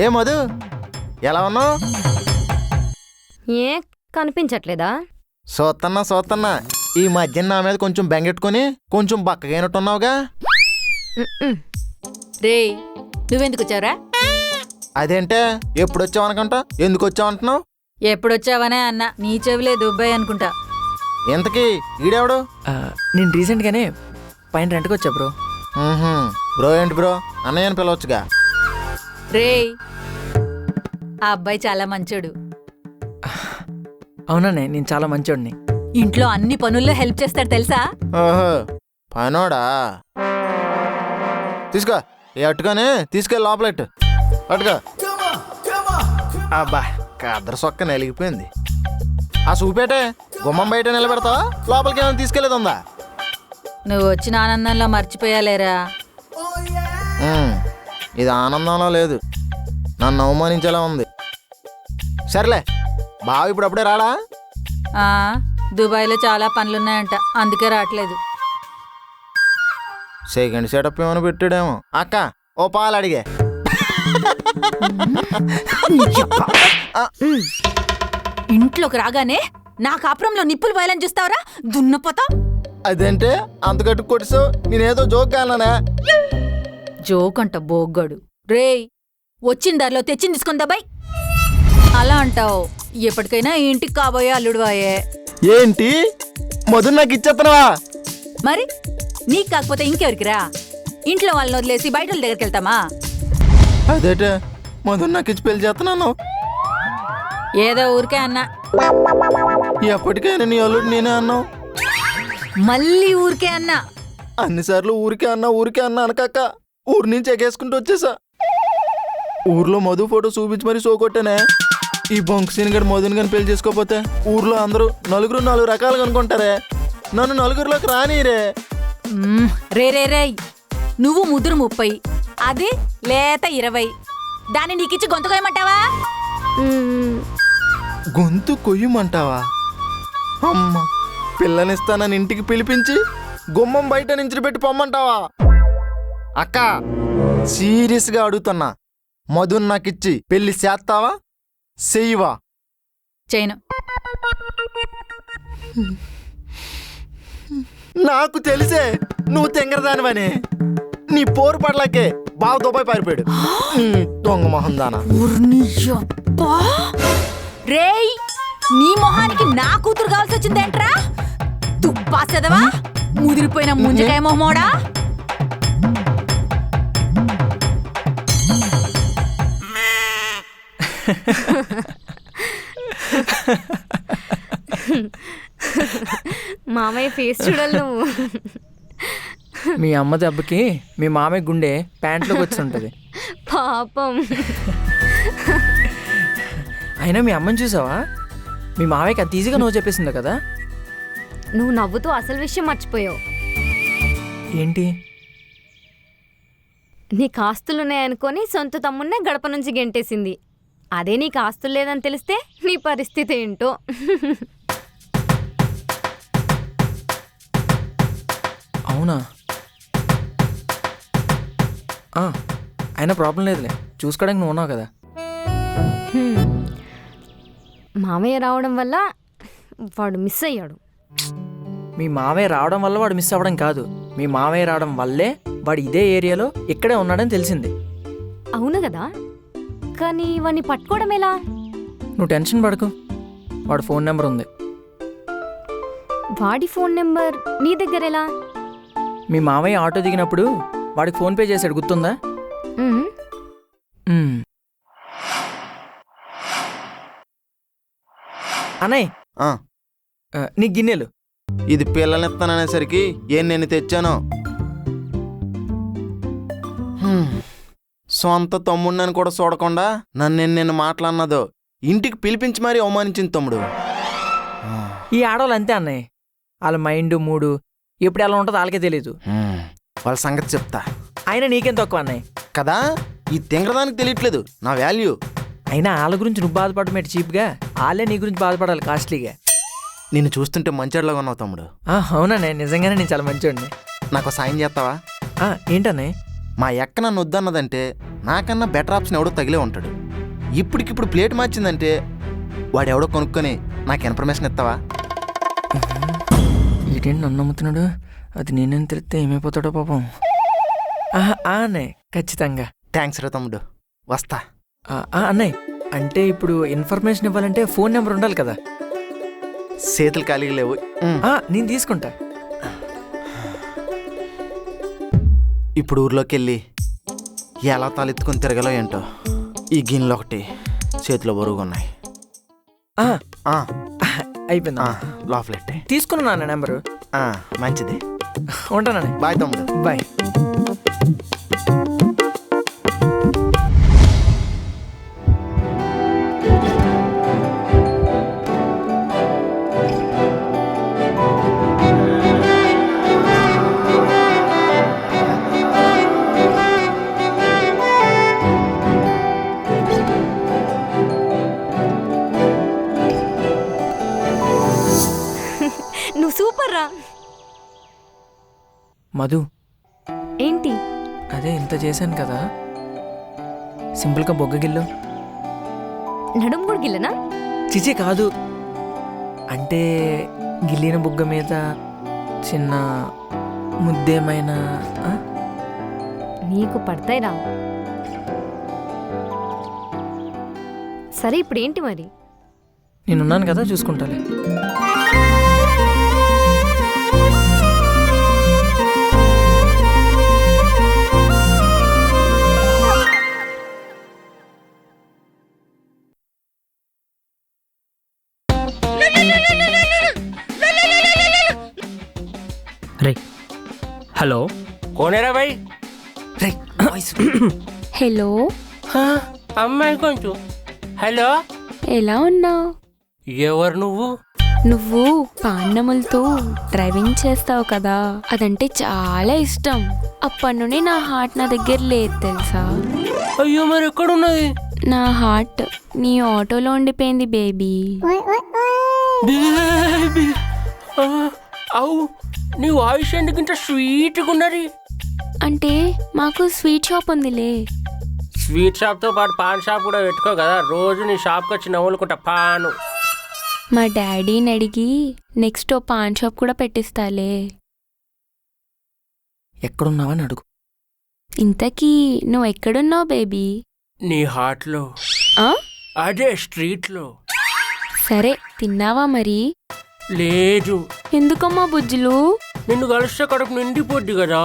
ఏ మధు, ఎలా ఉన్నావు? ఏ కనిపించట్లేదా? చూస్తున్నా ఈ మధ్య నా మీద కొంచెం బెంగెట్టుకుని కొంచెం బక్కగైనట్టున్నావుగా. రే నువ్వెందుకు వచ్చావురా? అదేంటే ఎప్పుడొచ్చావనుకుంటా, ఎందుకు వచ్చావంటున్నావు? ఎప్పుడొచ్చావనే అన్న, నీ చెవిలే దుబ్బాయి అనుకుంటా. ఇంతకీ ఈడెవడు? నేను రీసెంట్గానే పైన రెంట్కి వచ్చా బ్రో. బ్రో ఏంటి బ్రో, అన్నయ్యని పిలవచ్చుగా. రే ఆ అబ్బాయి చాలా మంచోడు. అవుననే, నేను చాలా మంచోడిని. ఇంట్లో అన్ని పనుల్లో హెల్ప్ చేస్తాడు తెలుసా? ఓహో పనోడా. తీసుకో ఏ అట్టుగానే తీసుకెళ్ళి లోపలెట్టు. అట్టుగా. అబ్బా కద్దర సొక్క నలిగిపోయింది. ఆ చూపేటే గుమ్మం బయట నిలబెడతావా, లోపలికి ఏమైనా తీసుకెళ్ళేది ఉందా? నువ్వు వచ్చిన ఆనందంలో మర్చిపోయాలేరా. ఇది ఆనందంలో లేదు, నన్ను అవమానించేలా ఉంది. సర్లే బావ ఇప్పుడు అప్పుడే రాడా? దుబాయ్లో చాలా పనులున్నాయంట, అందుకే రావట్లేదు. సెకండ్ సెటప్ ఏమైనా పెట్టాడేమో. అక్క ఓ పాలు అడిగే. ఇంట్లోకి రాగానే నా కాపురంలో నిప్పులు పోయాలని చూస్తావరా దున్నపోతా? అదేంటే అంత కట్టు కొట్టిసావు, నేనేదో జోక్ అన్నానా? జోకంట బోగ్గడు. రేయ్ వచ్చిన దారిలో తెచ్చింది తీసుకుందా బాయ్. అలా అంటావు, ఎప్పటికైనా ఈ ఇంటికి కాబోయే అల్లుడు వాయే. ఏంటి మధు నాకు ఇచ్చేస్తున్నావా? మరి నీకు కాకపోతే ఇంకెవరికిరా? ఇంట్లో వాళ్ళని వదిలేసి బయట వాళ్ళ దగ్గరికి వెళ్తామా? అదేటే మధు నాకు ఇచ్చి పెళ్లి చేస్తున్నాను. ఏదో ఊరికే అన్నా. ఎప్పటికైనా నీ అల్లుడు నేనే అన్నావు. మళ్ళీ ఊరికే అన్నా. అన్నిసార్లు ఊరికే అన్నా అనకాక ఊరి నుంచి ఎగేసుకుంటూ వచ్చేసా. ఊర్లో మధు ఫోటో చూపించి మరీ సోకొట్టానే. ఈ బొంకు సీనిగడు మధుని కానీ పెళ్లి చేసుకోపోతే ఊర్లో అందరూ నలుగురు 4 రకాలుగా అనుకుంటారే, నన్ను నలుగురిలోకి రానీరే. రే రే రే నువ్వు ముదురు 30, అది లేత 20. దాన్ని నీకిచ్చి గొంతు కోయమంటావా? గొంతు కొయ్యమంటావా? అమ్మ పిల్లనిస్తానని ఇంటికి పిలిపించి గుమ్మం బయట నుంచి పెట్టి పొమ్మంటావా? అక్క సీరియస్గా అడుగుతున్నా, మధుని నాకిచ్చి పెళ్లి చేస్తావా చెయ్యవా? చేయను. నాకు తెలిసే నువ్వు తెంగరదానివని. నీ పోరు పడలాకే బావ దుబాయ్ పారిపోయాడు. దొంగ మొహం దానా. రేయ్ నీ మొహానికి నా కూతురు కావాల్సి వచ్చిందేంట్రా? తుప్పాసెదవా, ముదిరిపోయిన ముంజకాయ మొహమోడా. మామయ్య ఫేస్ చూడాలి నువ్వు. మీ అమ్మ దెబ్బకి మీ మామయ్య గుండె ప్యాంట్లోకి వచ్చి ఉంటుంది పాపం. అయినా మీ అమ్మని చూసావా? మీ మామయ్యకి అంత ఈజీగా నువ్వు చెప్పేసిందా కదా. నువ్వు నవ్వుతూ అసలు విషయం మర్చిపోయావు. ఏంటి? నీకు ఆస్తులున్నాయనుకొని సొంత తమ్మున్నే గడప నుంచి గెంటేసింది. అదే నీకు ఆస్తులు లేదని తెలిస్తే నీ పరిస్థితి ఏంటో. అవునా? అయినా ప్రాబ్లం లేదులే, చూసుకోవడానికి నువ్వు ఉన్నావు కదా. మామయ్య రావడం వల్ల వాడు మిస్ అయ్యాడు. మీ మావయ్య రావడం వల్ల వాడు మిస్ అవ్వడం కాదు, మీ మావయ్య రావడం వల్లే వాడు ఇదే ఏరియాలో ఇక్కడే ఉన్నాడని తెలిసింది. అవును కదా, కానీ వాడిని పట్టుకోవడం ఎలా? నువ్వు టెన్షన్ పడకు, వాడు ఫోన్ నెంబర్ ఉంది. వాడి ఫోన్ నెంబర్ నీ దగ్గర ఎలా? మీ మావయ్య ఆటో దిగినప్పుడు వాడికి ఫోన్పే చేశాడు, గుర్తుందా? అన్నయ్య నీ గిన్నెలు. ఇది పిల్లనిస్తాననేసరికి ఏం నేను తెచ్చాను. సొంత తమ్ముడిని కూడా చూడకుండా నన్ను మాట్లాడినదో ఇంటికి పిలిపించి మరీ అవమానించింది తమ్ముడు. ఈ ఆడవాళ్ళు అంతే అన్నయ్య, వాళ్ళ మైండ్ మూడు ఎప్పుడు ఎలా ఉంటుందో వాళ్ళకే తెలీదు. వాళ్ళ సంగతి చెప్తా. అయినా నీకేం తక్కువ అన్నయ్య కదా, ఈ తింగరదానికి తెలియట్లేదు నా వాల్యూ. అయినా వాళ్ళ గురించి నువ్వు బాధపడమేటి చీప్గా, వాళ్ళే నీ గురించి బాధపడాలి కాస్ట్లీగా. నిన్ను చూస్తుంటే మంచివాడిలాగా ఉన్నావు తమ్ముడు. అవునన్నయ్య, నిజంగానే నేను చాలా మంచివాడిని. నాకు సాయం చేస్తావా? ఏంటన్నయ్య? మా ఎక్క నన్ను వద్దన్నదంటే నాకన్నా బెటర్ ఆప్షన్ ఎవడో తగిలే ఉంటాడు. ఇప్పటికిప్పుడు ప్లేట్ మార్చిందంటే వాడెవడో కొనుక్కొని నాకు ఇన్ఫర్మేషన్ ఇస్తావా? ఏంటి నన్ను నమ్ముతున్నాడు? అది నేనేం తెలిస్తే ఏమైపోతాడో పాపం. అన్నయ్య ఖచ్చితంగా. థ్యాంక్స్ రా తమ్ముడు, వస్తా. అన్నయ్య అంటే ఇప్పుడు ఇన్ఫర్మేషన్ ఇవ్వాలంటే ఫోన్ నెంబర్ ఉండాలి కదా. చేతులు ఖాళీగా లేవు. నేను తీసుకుంటా. ఇప్పుడు ఊర్లోకి వెళ్ళి ఎలా తాలెత్తుకొని తిరగలో ఏంటో. ఈ గిన్నెలు ఒకటి చేతిలో బరువుగా ఉన్నాయి. అయిపోయిందా? లోపలెట్టే తీసుకున్నా అన్న నెంబరు. మంచిది, ఉంటానని. బాయ్ తమ్ముడు. బాయ్. నువ్వు సూపర్ రా. మధు, ఏంటి? అదే ఇంత చేశాను కదా, సింపుల్గా బొగ్గగిల్లు. నడుము కూడా గిల్లనా? చిచి కాదు, అంటే గిల్లిన బుగ్గ మీద చిన్న ముద్దేమైనా. నీకు పడతాయిరా. సరే ఇప్పుడు ఏంటి మరి? నేనున్నాను కదా, చూసుకుంటాలే. రే హలో, కోనేరా భాయ్? రే హలో, అమ్మాయి కొంచెం. హలో, ఎలా ఉన్నావు? ఎవరు నువ్వు? నువ్వు పాండములతో డ్రైవింగ్ చేస్తావు కదా, అదంటే చాలా ఇష్టం. అప్పటి నుండి నా హార్ట్ నా దగ్గర లేదు తెలుసా? అయ్యో, మరి ఎక్కడున్నది? నా హార్ట్ నీ ఆటోలో ఉండిపోయింది బేబీ. బేబీ, అవు నీ వాయిస్ ఎందుకు ఇంత స్వీట్గా ఉన్నది? అంటే మాకు స్వీట్ షాప్ ఉందిలే. స్వీట్ షాప్తో పాటు పాన్ షాప్ కూడా పెట్టుకో కదా, రోజు నీ షాప్కి వచ్చి నవ్వులుకుంటా పాను. మా డాడీని అడిగి నెక్స్ట్ ఓ పాన్ షాప్ కూడా పెట్టిస్తాలే. ఎక్కడున్నావని అడుగు. ఇంతకీ నువ్వు ఎక్కడున్నావు బేబీ? నీ హార్ట్లో, అదే స్ట్రీట్లో. సరే, తిన్నావా మరి? లేదు. ఎందుకమ్మా బుజ్జులు? నిన్ను కలిస్తే కడుపు నిండిపోద్ది కదా.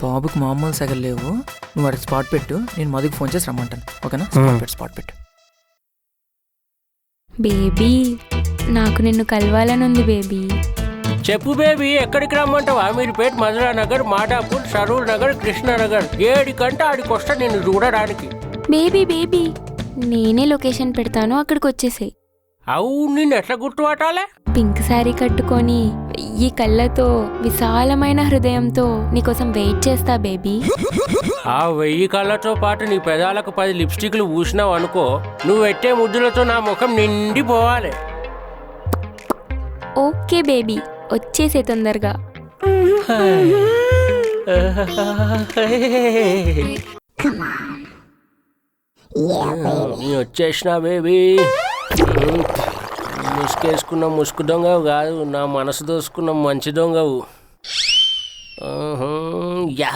బాబుకి మామూలు సగలు లేవు. నువ్వు అడిగి స్పాట్ పెట్టు, నేను మధుకి ఫోన్ చేసి రమ్మంటాను. ఓకేనా? స్పాట్ పెట్టు. బేబీ, నాకు నిన్ను కలవాలనుంది బేబీ. చెప్పు బేబీ, ఎక్కడికి రమ్మంటావా? మీరుపేట, మధురా నగర్, మాదాపూర్, సరూర్ నగర్, కృష్ణానగర్, ఏడికంటే ఆడికొస్తా నిన్ను చూడడానికి. బేబీ బేబీ, నేనే లొకేషన్ పెడతాను, అక్కడికి వచ్చేసాయి. అవు, నిన్ను ఎట్లా గుర్తుపట్టాలే? పింక్ శారీ కట్టుకొని 1000 కళ్ళతో విశాలమైన హృదయంతో నీకోసం వెయిట్ చేస్తా బేబీ. ఆ 1000 కళ్ళతో పాటు నీ పెదాలకు 10 లిప్స్టిక్లు పూసినావు అనుకో, నువ్వు పెట్టే ముద్దులతో నా ముఖం నిండిపోవాలి. ఓకే బేబీ, వచ్చేసే తొందరగా. వచ్చేసినా బేబీ. ముసుకేసుకున్న ముసుగు దొంగవు కాదు, నా మనసు దోసుకున్న మంచి దొంగవు. యా,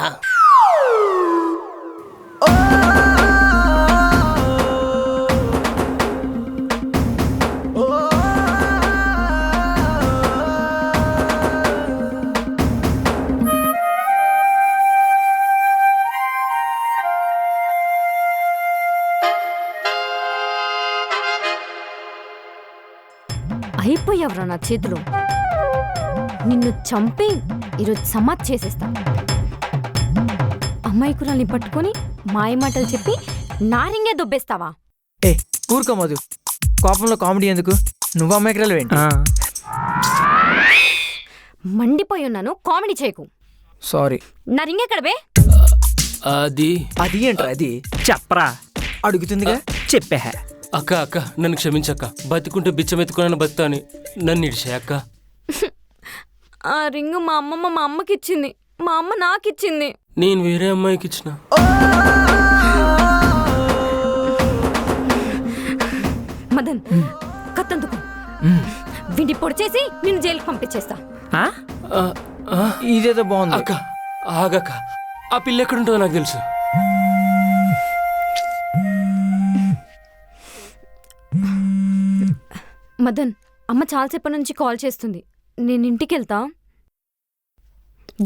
అయిపోయావురా నా చేతిలో. నిన్ను చంపి ఈరోజు సమాధి చేసేస్తా. అమ్మాయికురాల్ని పట్టుకొని మాయమాటలు చెప్పి నారింగే దొబ్బేస్తావా? ఏ ఊరుకో మధు, కోపంలో కామెడీ ఎందుకు? నువ్వు అమ్మాయికి ఏంటి? మండిపోయి ఉన్నాను, కామెడీ చేయకు. సారీ. నా రింగ్ ఎక్కడవే? అది అది ఏంట్రా? అది చెప్పరా? అడుగుతుందిగా, చెప్పే. అక్క అక్క, నన్ను క్షమించక్క. బతికుంటే బిచ్చమెత్తుకున్నాను బతుకుతాని, నన్ను ఇడిచే అక్క. ఆ రింగ్ మా అమ్మమ్మ మా అమ్మకిచ్చింది, మా అమ్మ నాకిచ్చింది. నేను వేరే అమ్మాయికి ఇచ్చిన. మదన్ కత్తందుకు విండి పొడిచేసి నిన్ను జైలుకి పంపించేస్తా. ఆ, ఆ, ఇదేదో బాగుంది. అక్క ఆగక్క, ఆ పిల్ల ఎక్కడుంటుందో నాకు తెలుసు. మదన్ అమ్మ చాలాసేపటి నుంచి కాల్ చేస్తుంది. నేను ఇంటికి వెళ్తా.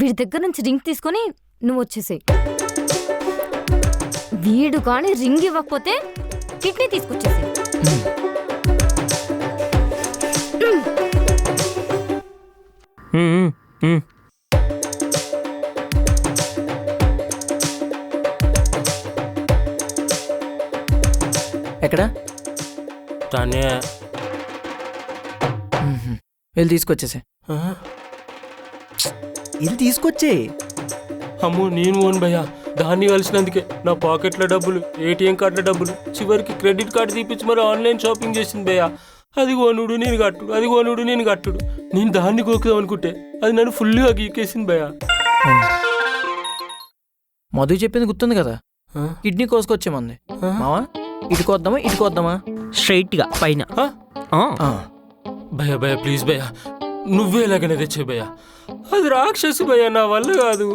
వీడి దగ్గర నుంచి రింగ్ తీసుకొని నువ్వు వచ్చేసేయ్. వీడు కానీ రింగ్ ఇవ్వకపోతే కిడ్నీ తీసుకొచ్చేసేయ్. ఎక్కడ? తనే. వెళ్ళి తీసుకొచ్చేసే. ఆ? వెళ్ళి తీసుకొచ్చే. అమ్మో నేను ఓన్ భయ్యా, దాన్ని కలిసినందుకే నా పాకెట్లో డబ్బులు, ఏటీఎం కార్డుల డబ్బులు, చివరికి క్రెడిట్ కార్డు తీపించి మరి ఆన్లైన్ షాపింగ్ చేసింది భయ్యా. అది కొనుడు నేను కట్టుడు, అది కొనుడు నేను కట్టుడు. నేను దాన్ని కోకుదాం అనుకుంటే అది నన్ను ఫుల్గా గీకేసింది భయ్యా. మధు చెప్పింది గుర్తుంది కదా, ఆ? కిడ్నీ కోసుకొచ్చేమంది. మావా ఇటుకొద్దామా ఇటుకొద్దామా? స్ట్రైట్గా పైన. ఆ? భయ్యా భయ్యా ప్లీజ్ భయ్యా, నువ్వే ఎలాగైనా తెచ్చే భయ్యా. అది రాక్షసి భయ్యా, నా వల్ల కాదు.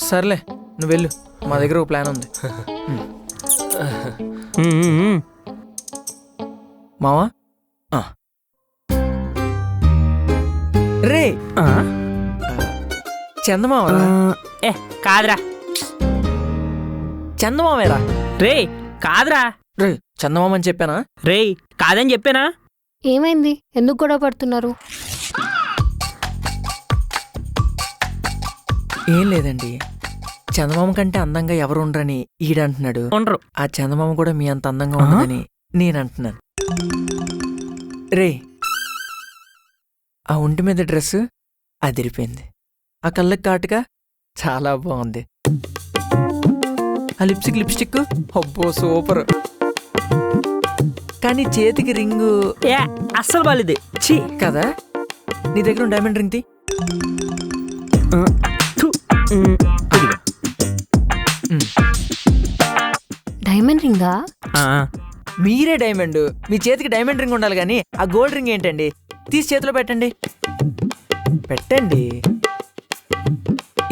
సర్లే నువ్వు వెళ్ళు, మా దగ్గర ఒక ప్లాన్ ఉంది. మావా రే చందమామ ఏ కాదురా, చందమామేరా. రే కాదురా, రే చందమామ అని చెప్పానా? రే కాదని చెప్పానా? ఏమైంది? ఎందుకు గొడవ పడుతున్నారు? ఏం లేదండి, చందమామ కంటే అందంగా ఎవరు ఉండరని ఈడంటున్నాడు. ఉండరు. ఆ చందమామ కూడా మీ అంత అందంగా ఉండదని నేనంటున్నాను. రే ఆ ఒంటి మీద డ్రెస్ అదిరిపోయింది, ఆ కళ్ళకి కాటుగా చాలా బాగుంది, ఆ లిప్స్టిక్ అబ్బో సూపర్. కానీ చేతికి రింగు ఏ అస్సలు బాలేదు. ఛీ కదా. నీ దగ్గర డైమండ్ రింగ్ తీ. డైమండ్ రింగా? మీరే డైమండ్, మీ చేతికి డైమండ్ రింగ్ ఉండాలి కానీ ఆ గోల్డ్ రింగ్ ఏంటండి? తీసి చేతిలో పెట్టండి. పెట్టండి,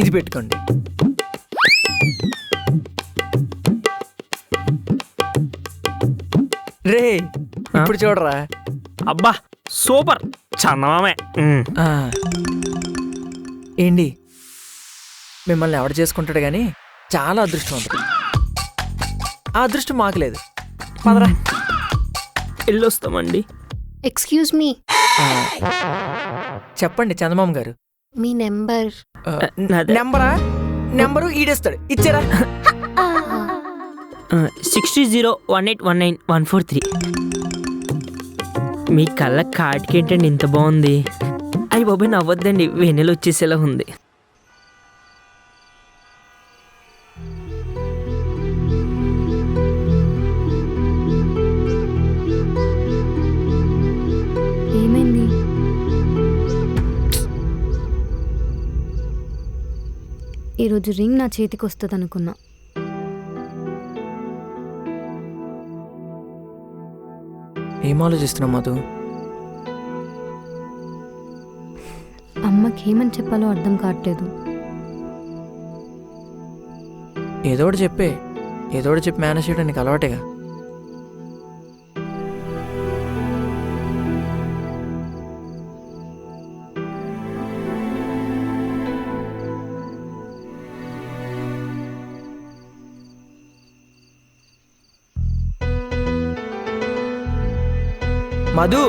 ఇది పెట్టుకోండి. రే ఇప్పుడు చూడరా. అబ్బా సూపర్, చందమామే. ఆ, ఏంటి మిమ్మల్ని ఎవడు చేసుకుంటాడు కానీ చాలా అదృష్టవంతుడు. ఆ అదృష్టం మాకు లేదు. పదరా. వెళ్ళొస్తామండి. ఎక్స్క్యూజ్ మీ, చెప్పండి చందమామ గారు. మీ నెంబర్? నెంబరు ఈడేస్తాడు, ఇచ్చారా? 6001819143. మీ కళ్ళ కాటికేంటండి ఇంత బాగుంది? అయ్యి బాబాయ్ నవ్వద్దండి, వెన్నెల వచ్చేసేలా ఉంది. ఏమైంది? ఈరోజు రింగ్ నా చేతికి వస్తుంది అనుకున్నా. ఏం ఆలోచిస్తున్నావు మధు? అమ్మకి ఏమని చెప్పాలో అర్థం కావట్లేదు. ఏదో ఒకటి చెప్పి మేనేజ్ చేయడం నీకు అలవాటేగా. మధు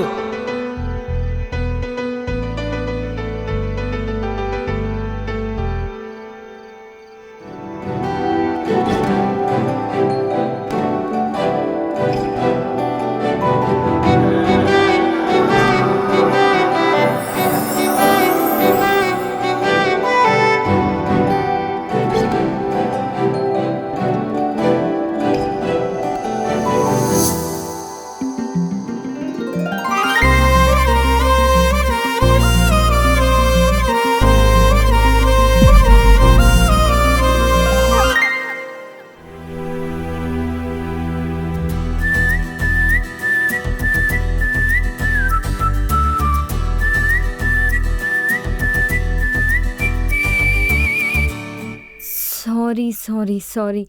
సారీ